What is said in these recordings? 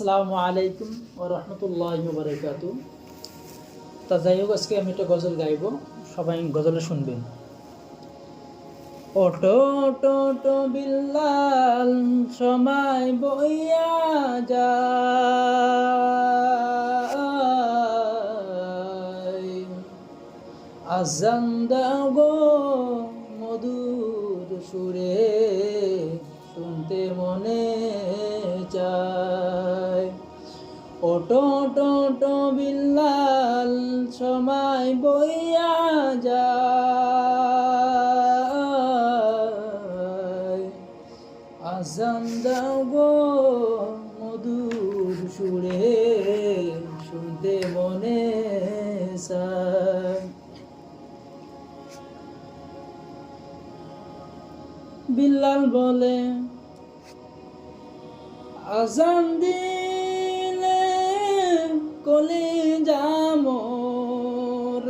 আসসালামু আলাইকুম ওয়া রাহমাতুল্লাহি ওয়া বারাকাতুহু। তা যাই হোক, আজকে আমি একটা গজল গাইবো, সবাই গজলে শুনবেন। ওটো টো বিল্লাল সময় বইয়া যায়, আজান দাও গো মধুর সুরে, শুনতে মনে চায়। ওটো টো বিল্লাল সময় বইয়া যায়, আজান দাও গো মধুর সুরে, শুনতে মনে চায়। বিল্লাল বলে আজান দিলে কলিজা মোর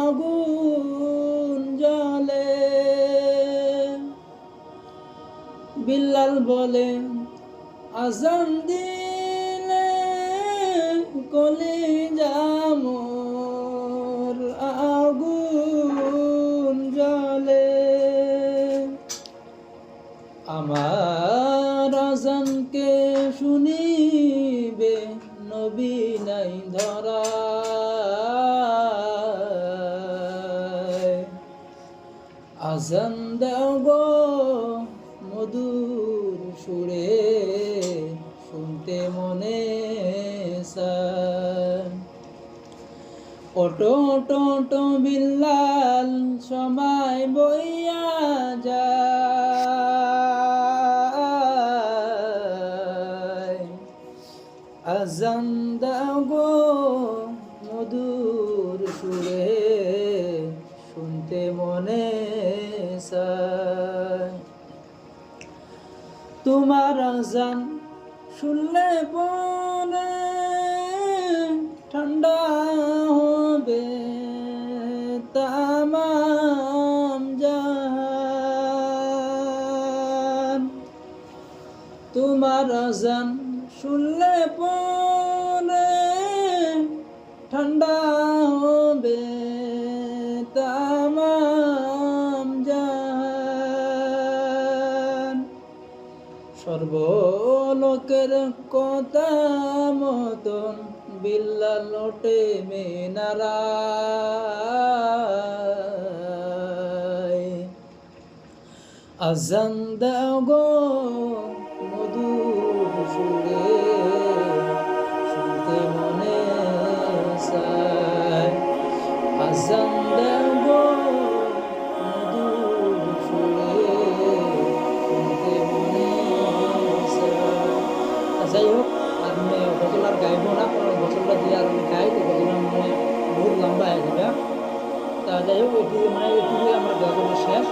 আগুন জ্বলে। বিল্লাল বলে আজান দিলে কলিজা মোর আগুন জ্বলে। আমার আজানকে শুনিবে নবী নাই ধরায়, আজান দাও গো মধুর সুরে, শুনতে মনে চায়। ওটো টো বিল্লাল সময় বইয়া যায়, আজান দাও গো মধুর সুরে, শুনতে মনে চায়। তোমার আজান শুনলে পরে ঠান্ডা হবে তামাম জাহান। তোমার আজান শুনলে পরে ঠান্ডা হবে তামাম জাহান। সর্বলোকের কথা মতন বিল্লাল ওঠে মিনারায়, আজান দাও গো মধুর সুরে, শুনতে মনে চায়। আজান দাও গো মধুর সুরে, শুনতে মনে চায়। যাই হোক, আমি গজল আর গাইবো না, কারণ গজলটা দিয়ে আর আমি গাই তো গজলটা মানে বহুত লম্বা হয়ে যাবে। তা যাই হোক, এটি আমার গজল শেষ।